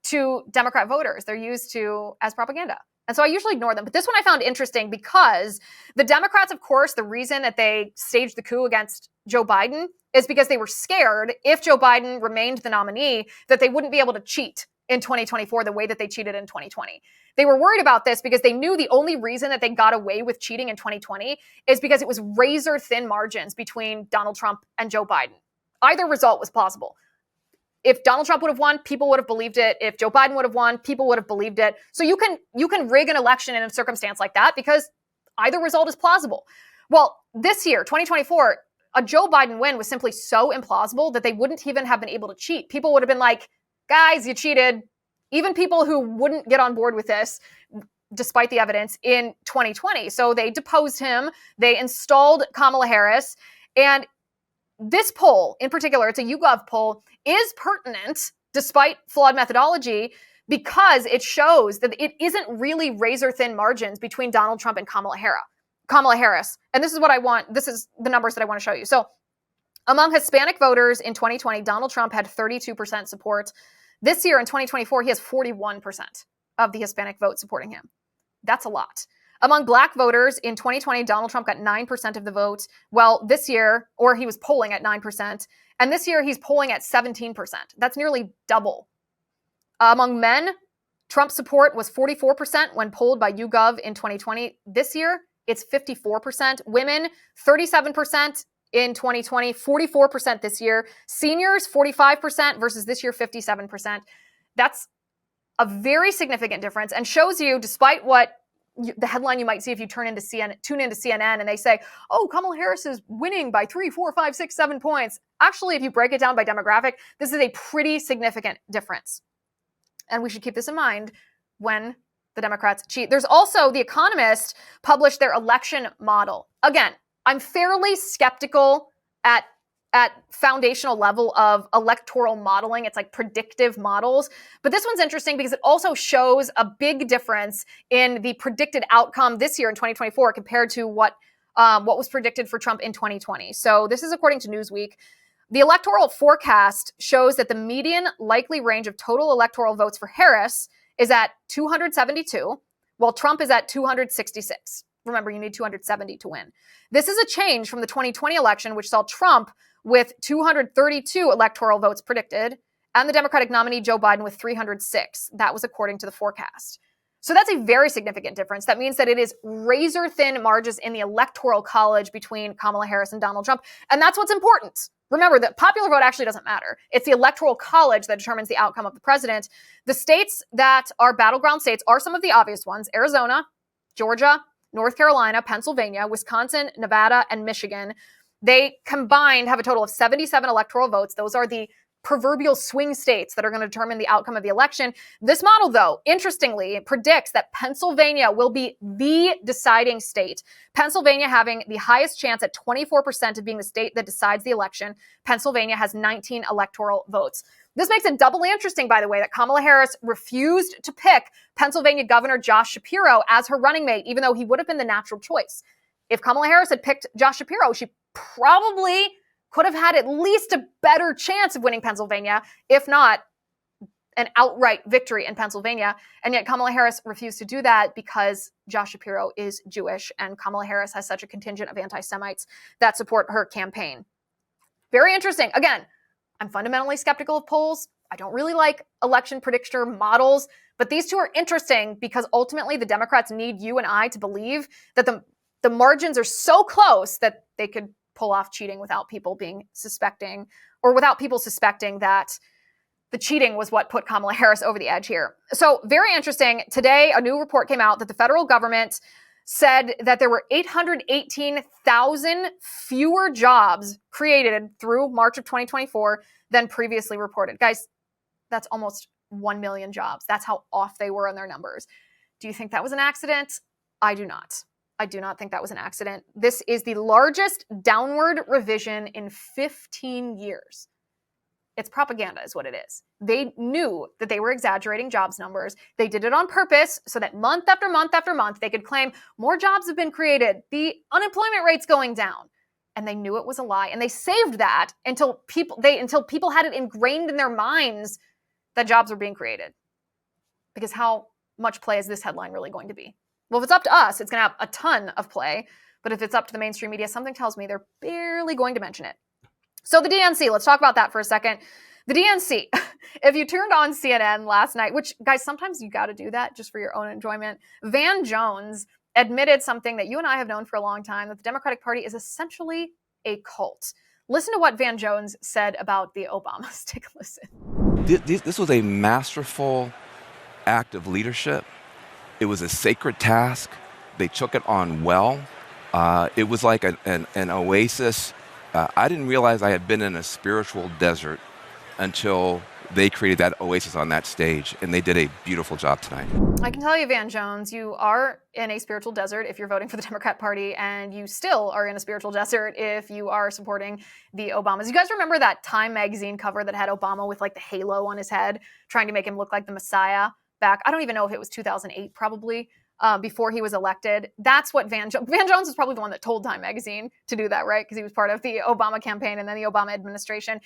to Democrat voters. They're used as propaganda. And so I usually ignore them. But this one I found interesting because the Democrats, of course, the reason that they staged the coup against Joe Biden is because they were scared if Joe Biden remained the nominee that they wouldn't be able to cheat in 2024 the way that they cheated in 2020. They were worried about this because they knew the only reason that they got away with cheating in 2020 is because it was razor thin margins between Donald Trump and Joe Biden. Either result was plausible. If Donald Trump would have won, people would have believed it. If Joe Biden would have won, people would have believed it. So you can rig an election in a circumstance like that because either result is plausible. Well, this year, 2024, a Joe Biden win was simply so implausible that they wouldn't even have been able to cheat. People would have been like, guys, you cheated. Even people who wouldn't get on board with this, despite the evidence, in 2020. So they deposed him. They installed Kamala Harris. And this poll, in particular, it's a YouGov poll, is pertinent despite flawed methodology because it shows that it isn't really razor-thin margins between Donald Trump and Kamala Harris. And this is what I want. This is the numbers that I want to show you. So among Hispanic voters in 2020, Donald Trump had 32% support. This year in 2024, he has 41% of the Hispanic vote supporting him. That's a lot. Among Black voters in 2020, Donald Trump got 9% of the vote. Well, this year, or he was polling at 9%, and this year he's polling at 17%. That's nearly double. Among men, Trump's support was 44% when polled by YouGov in 2020. This year, it's 54%. Women, 37% in 2020, 44% this year. Seniors, 45% versus this year, 57%. That's a very significant difference and shows you, despite what the headline you might see if you tune into CNN and they say, oh, Kamala Harris is winning by 3, 4, 5, 6, 7 points. Actually, if you break it down by demographic, this is a pretty significant difference. And we should keep this in mind when the Democrats cheat. There's also The Economist published their election model. Again, I'm fairly skeptical at foundational level of electoral modeling. It's like predictive models. But this one's interesting because it also shows a big difference in the predicted outcome this year in 2024 compared to what was predicted for Trump in 2020. So this is according to Newsweek. The electoral forecast shows that the median likely range of total electoral votes for Harris is at 272, while Trump is at 266. Remember, you need 270 to win. This is a change from the 2020 election, which saw Trump with 232 electoral votes predicted, and the Democratic nominee Joe Biden with 306. That was according to the forecast. So that's a very significant difference. That means that it is razor-thin margins in the electoral college between Kamala Harris and Donald Trump, and that's what's important. Remember, the popular vote actually doesn't matter. It's the electoral college that determines the outcome of the president. The states that are battleground states are some of the obvious ones: Arizona, Georgia, North Carolina, Pennsylvania, Wisconsin, Nevada, and Michigan. They combined have a total of 77 electoral votes. Those are the proverbial swing states that are going to determine the outcome of the election. This model, though, interestingly, predicts that Pennsylvania will be the deciding state. Pennsylvania having the highest chance at 24% of being the state that decides the election. Pennsylvania has 19 electoral votes. This makes it doubly interesting, by the way, that Kamala Harris refused to pick Pennsylvania Governor Josh Shapiro as her running mate, even though he would have been the natural choice. If Kamala Harris had picked Josh Shapiro, she probably could have had at least a better chance of winning Pennsylvania. If not, an outright victory in Pennsylvania. And yet Kamala Harris refused to do that because Josh Shapiro is Jewish and Kamala Harris has such a contingent of anti-Semites that support her campaign. Very interesting. Again, I'm fundamentally skeptical of polls. I don't really like election predictor models, but these two are interesting because ultimately the Democrats need you and I to believe that the margins are so close that they could pull off cheating without people suspecting that the cheating was what put Kamala Harris over the edge here. So very interesting. Today, a new report came out that the federal government said that there were 818,000 fewer jobs created through March of 2024 than previously reported. Guys, that's almost 1 million jobs. That's how off they were on their numbers. Do you think that was an accident? I do not. I do not think that was an accident. This is the largest downward revision in 15 years. It's propaganda is what it is. They knew that they were exaggerating jobs numbers. They did it on purpose so that month after month after month, they could claim more jobs have been created. The unemployment rate's going down. And they knew it was a lie. And they saved that until people had it ingrained in their minds that jobs were being created. Because how much play is this headline really going to be? Well, if it's up to us, it's going to have a ton of play. But if it's up to the mainstream media, something tells me they're barely going to mention it. So the DNC, let's talk about that for a second. The DNC, if you turned on CNN last night, which, guys, sometimes you got to do that just for your own enjoyment, Van Jones admitted something that you and I have known for a long time, that the Democratic Party is essentially a cult. Listen to what Van Jones said about the Obamas. Take a listen. This was a masterful act of leadership. It was a sacred task. They took it on well. It was like an oasis. I didn't realize I had been in a spiritual desert until they created that oasis on that stage, and they did a beautiful job tonight. I can tell you, Van Jones, you are in a spiritual desert if you're voting for the Democrat Party, and you still are in a spiritual desert if you are supporting the Obamas. You guys remember that Time magazine cover that had Obama with like the halo on his head, trying to make him look like the Messiah back? I don't even know if it was 2008, probably. Before he was elected. That's what Van Jones was probably the one that told Time magazine to do that, right? Because he was part of the Obama campaign and then the Obama administration.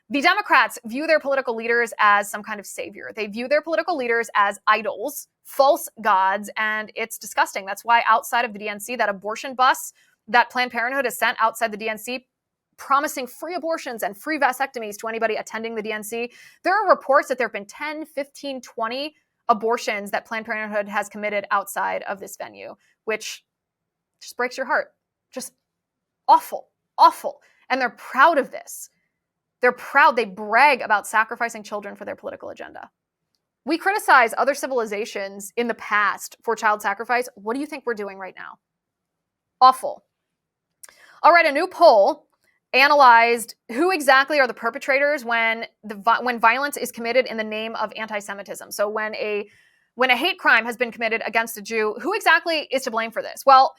The Democrats view their political leaders as some kind of savior. They view their political leaders as idols, false gods, and it's disgusting. That's why outside of the DNC, that abortion bus that Planned Parenthood has sent outside the DNC, promising free abortions and free vasectomies to anybody attending the DNC, there are reports that there have been 10, 15, 20 abortions that Planned Parenthood has committed outside of this venue, which just breaks your heart. Just awful, awful. And they're proud of this. They're proud. They brag about sacrificing children for their political agenda. We criticize other civilizations in the past for child sacrifice. What do you think we're doing right now? Awful. All right, a new poll analyzed who exactly are the perpetrators when violence is committed in the name of anti-Semitism. So when a hate crime has been committed against a Jew, who exactly is to blame for this? Well,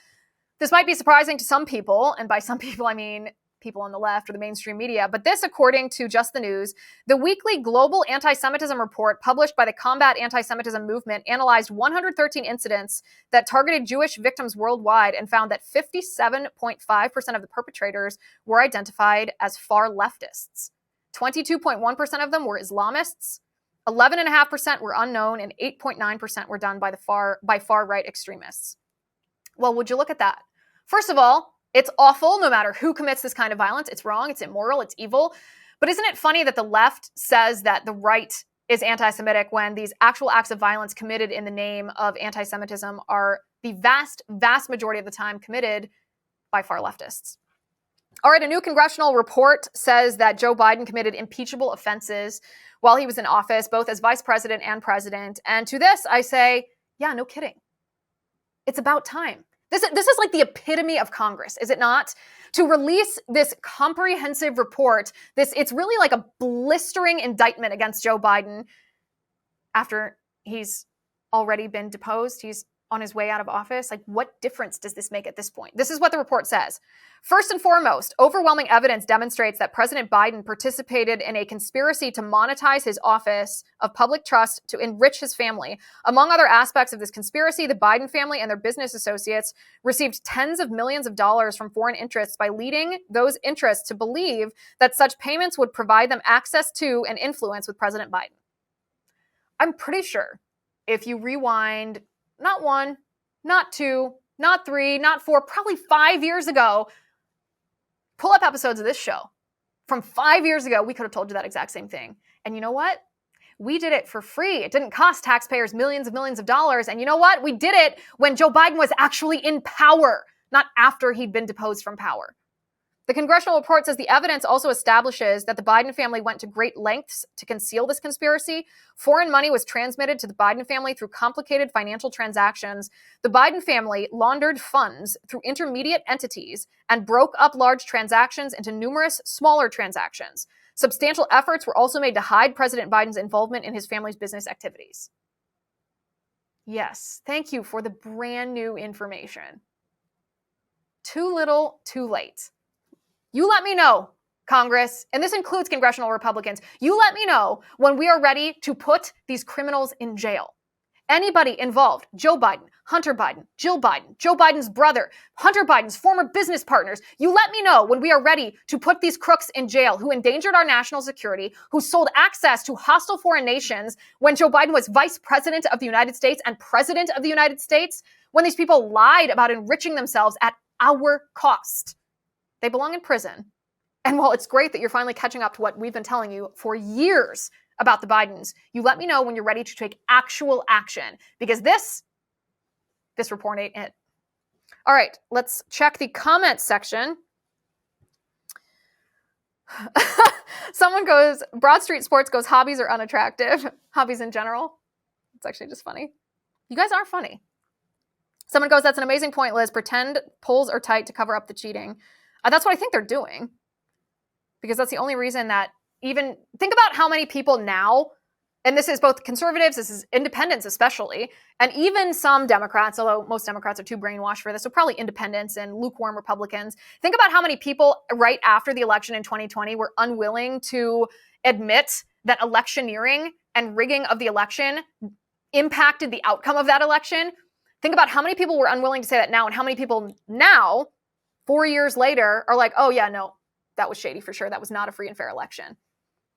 this might be surprising to some people, and by some people I mean people on the left or the mainstream media, but this, according to Just the News, the weekly Global Anti-Semitism report published by the Combat Anti-Semitism Movement analyzed 113 incidents that targeted Jewish victims worldwide and found that 57.5% of the perpetrators were identified as far leftists. 22.1% of them were Islamists, 11.5% were unknown, and 8.9% were done by far right extremists. Well, would you look at that? First of all, it's awful no matter who commits this kind of violence. It's wrong, it's immoral, it's evil. But isn't it funny that the left says that the right is anti-Semitic when these actual acts of violence committed in the name of anti-Semitism are the vast, vast majority of the time committed by far leftists? All right, a new congressional report says that Joe Biden committed impeachable offenses while he was in office, both as vice president and president. And to this, I say, yeah, no kidding. It's about time. This is like the epitome of Congress, is it not? To release this comprehensive report, it's really like a blistering indictment against Joe Biden after he's already been deposed. He's on his way out of office. Like, what difference does this make at this point? This is what the report says. First and foremost, overwhelming evidence demonstrates that President Biden participated in a conspiracy to monetize his office of public trust to enrich his family. Among other aspects of this conspiracy, the Biden family and their business associates received tens of millions of dollars from foreign interests by leading those interests to believe that such payments would provide them access to and influence with President Biden. I'm pretty sure if you rewind not 1, not 2, not 3, not 4, probably 5 years ago, pull up episodes of this show from 5 years ago, we could have told you that exact same thing. And you know what? We did it for free. It didn't cost taxpayers millions of dollars. And you know what? We did it when Joe Biden was actually in power, not after he'd been deposed from power. The congressional report says the evidence also establishes that the Biden family went to great lengths to conceal this conspiracy. Foreign money was transmitted to the Biden family through complicated financial transactions. The Biden family laundered funds through intermediate entities and broke up large transactions into numerous smaller transactions. Substantial efforts were also made to hide President Biden's involvement in his family's business activities. Yes, thank you for the brand new information. Too little, too late. You let me know, Congress, and this includes congressional Republicans. You let me know when we are ready to put these criminals in jail. Anybody involved, Joe Biden, Hunter Biden, Jill Biden, Joe Biden's brother, Hunter Biden's former business partners, you let me know when we are ready to put these crooks in jail who endangered our national security, who sold access to hostile foreign nations when Joe Biden was vice president of the United States and president of the United States, when these people lied about enriching themselves at our cost. They belong in prison. And while it's great that you're finally catching up to what we've been telling you for years about the Bidens, you let me know when you're ready to take actual action, because this report ain't it. All right, let's check the comments section. Someone goes, Broad Street Sports goes, hobbies are unattractive. Hobbies in general. It's actually just funny. You guys are funny. Someone goes, that's an amazing point, Liz. Pretend polls are tight to cover up the cheating. That's what I think they're doing, because that's the only reason that even think about how many people now, and this is both conservatives, this is independents especially, and even some Democrats, although most Democrats are too brainwashed for this, so probably independents and lukewarm Republicans. Think about how many people right after the election in 2020 were unwilling to admit that electioneering and rigging of the election impacted the outcome of that election. Think about how many people were unwilling to say that now, and how many people now, 4 years later, are like, oh yeah, no, that was shady for sure. That was not a free and fair election.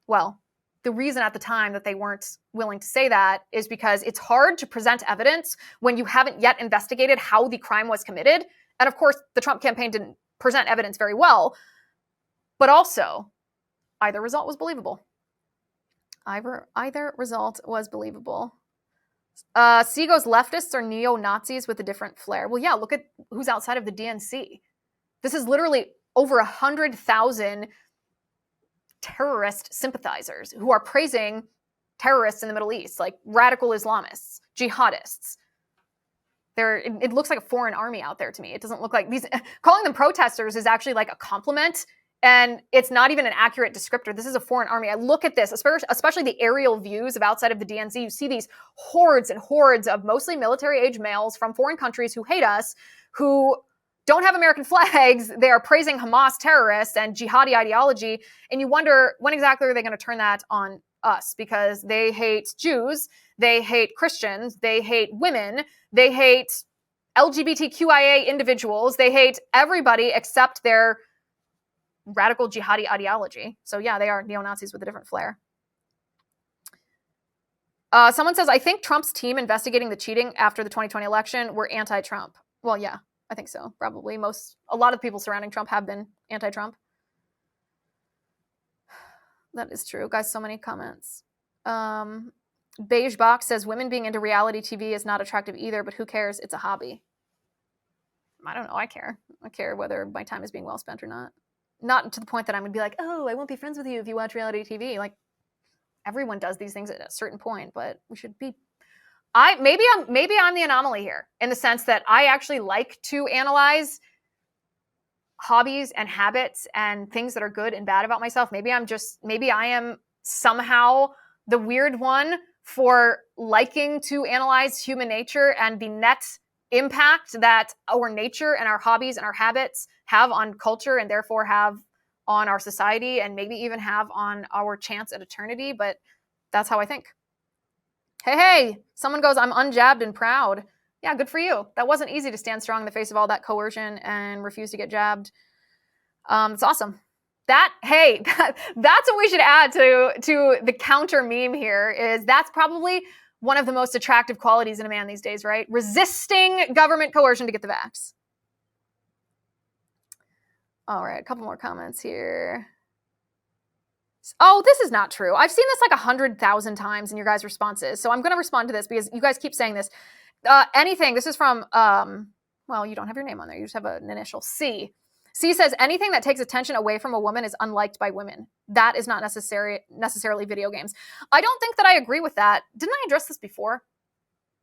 Well, the reason at the time that they weren't willing to say that is because it's hard to present evidence when you haven't yet investigated how the crime was committed. And of course, the Trump campaign didn't present evidence very well, but also either result was believable. Either result was believable. Sego's leftists are neo-Nazis with a different flair. Well, yeah, look at who's outside of the DNC. This is literally over 100,000 terrorist sympathizers who are praising terrorists in the Middle East, like radical Islamists, jihadists. It looks like a foreign army out there to me. It doesn't look like these. Calling them protesters is actually like a compliment, and it's not even an accurate descriptor. This is a foreign army. I look at this, especially the aerial views of outside of the DNC. You see these hordes and hordes of mostly military-age males from foreign countries who hate us, who don't have American flags. They are praising Hamas terrorists and jihadi ideology. And you wonder, when exactly are they going to turn that on us? Because they hate Jews, they hate Christians, they hate women, they hate LGBTQIA individuals, they hate everybody except their radical jihadi ideology. So yeah, they are neo-Nazis with a different flair. Someone says, I think Trump's team investigating the cheating after the 2020 election were anti-Trump. Well, yeah. I think so, probably. A lot of people surrounding Trump have been anti-Trump. That is true. Guys, so many comments. Beige Box says, women being into reality TV is not attractive either, but who cares? It's a hobby. I don't know. I care. I care whether my time is being well spent or not. Not to the point that I'm going to be like, oh, I won't be friends with you if you watch reality TV. Like, everyone does these things at a certain point, but we should be maybe I'm the anomaly here, in the sense that I actually like to analyze hobbies and habits and things that are good and bad about myself. Maybe I am somehow the weird one for liking to analyze human nature and the net impact that our nature and our hobbies and our habits have on culture, and therefore have on our society, and maybe even have on our chance at eternity. But that's how I think. Hey, someone goes, I'm unjabbed and proud. Yeah, good for you. That wasn't easy to stand strong in the face of all that coercion and refuse to get jabbed. It's awesome. That's what we should add to the counter meme here. Is that's probably one of the most attractive qualities in a man these days, right? Resisting government coercion to get the vax. All right, a couple more comments here. Oh, this is not true. I've seen this like 100,000 times in your guys' responses. So I'm going to respond to this because you guys keep saying this. This is from, well, you don't have your name on there. You just have an initial C. C says, anything that takes attention away from a woman is unliked by women. That is not necessarily video games. I don't think that I agree with that. Didn't I address this before?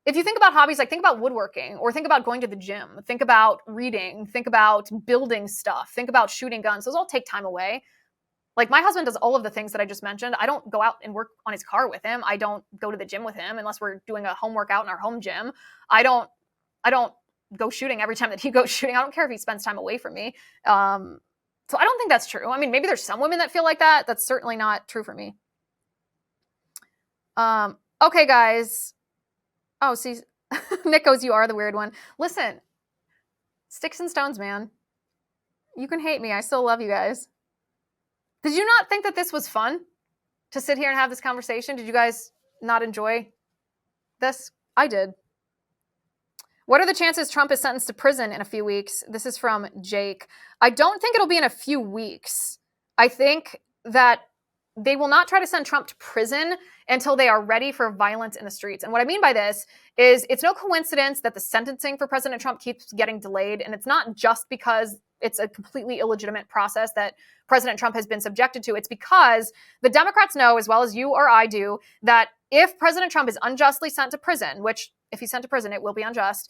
If you think about hobbies, like think about woodworking, or think about going to the gym, think about reading, think about building stuff, think about shooting guns. Those all take time away. Like my husband does all of the things that I just mentioned. I don't go out and work on his car with him. I don't go to the gym with him unless we're doing a home workout in our home gym. I don't go shooting every time that he goes shooting. I don't care if he spends time away from me. So I don't think that's true. I mean, maybe there's some women that feel like that. That's certainly not true for me. Okay, guys. Oh, see, Nick goes, you are the weird one. Listen, sticks and stones, man. You can hate me. I still love you guys. Did you not think that this was fun to sit here and have this conversation? Did you guys not enjoy this? I did. What are the chances Trump is sentenced to prison in a few weeks? This is from Jake. I don't think it'll be in a few weeks. I think that they will not try to send Trump to prison until they are ready for violence in the streets. And what I mean by this is it's no coincidence that the sentencing for President Trump keeps getting delayed. And it's not just because it's a completely illegitimate process that President Trump has been subjected to. It's because the Democrats know, as well as you or I do, that if President Trump is unjustly sent to prison, which if he's sent to prison, it will be unjust.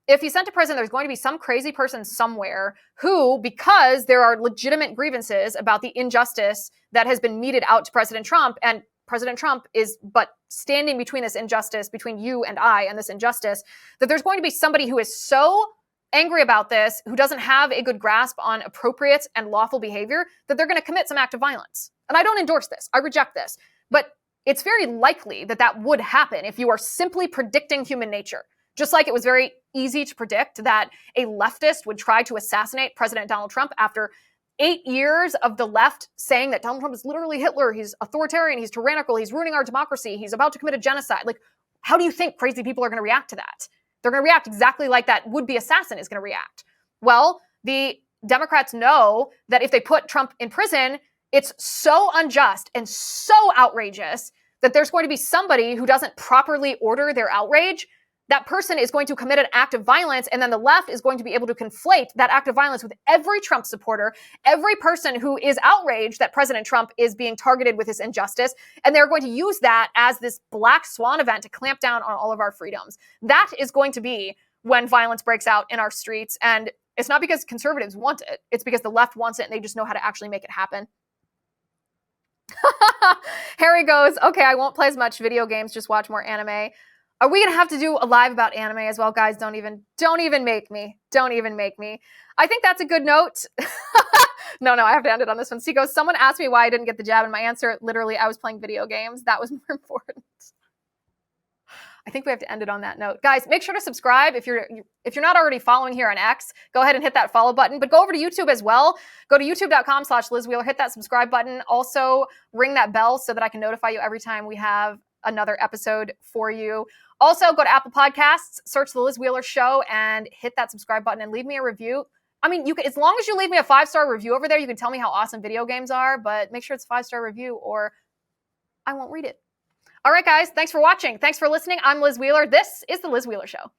If he's sent to prison, there's going to be some crazy person somewhere who, because there are legitimate grievances about the injustice that has been meted out to President Trump, and President Trump is but standing between this injustice, between you and I and this injustice, that there's going to be somebody who is so angry about this, who doesn't have a good grasp on appropriate and lawful behavior, that they're going to commit some act of violence. And I don't endorse this. I reject this. But it's very likely that that would happen if you are simply predicting human nature. Just like it was very easy to predict that a leftist would try to assassinate President Donald Trump after 8 years of the left saying that Donald Trump is literally Hitler, he's authoritarian, he's tyrannical, he's ruining our democracy, he's about to commit a genocide. Like, how do you think crazy people are going to react to that? They're going to react exactly like that would-be assassin is going to react. Well, the Democrats know that if they put Trump in prison, it's so unjust and so outrageous that there's going to be somebody who doesn't properly order their outrage. That person is going to commit an act of violence, and then the left is going to be able to conflate that act of violence with every Trump supporter, every person who is outraged that President Trump is being targeted with this injustice, and they're going to use that as this black swan event to clamp down on all of our freedoms. That is going to be when violence breaks out in our streets, and it's not because conservatives want it, it's because the left wants it, and they just know how to actually make it happen. Harry goes, okay, I won't play as much video games, just watch more anime. Are we going to have to do a live about anime as well, guys? Don't even make me. Don't even make me. I think that's a good note. No, I have to end it on this one. So he goes, someone asked me why I didn't get the jab, and my answer, literally, I was playing video games. That was more important. I think we have to end it on that note. Guys, make sure to subscribe. If you're not already following here on X, go ahead and hit that follow button. But go over to YouTube as well. Go to youtube.com/Liz Wheeler. Hit that subscribe button. Also, ring that bell so that I can notify you every time we have another episode for you. Also, go to Apple Podcasts, search The Liz Wheeler Show, and hit that subscribe button and leave me a review. I mean, you can, as long as you leave me a 5-star review over there, you can tell me how awesome video games are, but make sure it's a 5-star review or I won't read it. All right, guys, thanks for watching. Thanks for listening. I'm Liz Wheeler. This is The Liz Wheeler Show.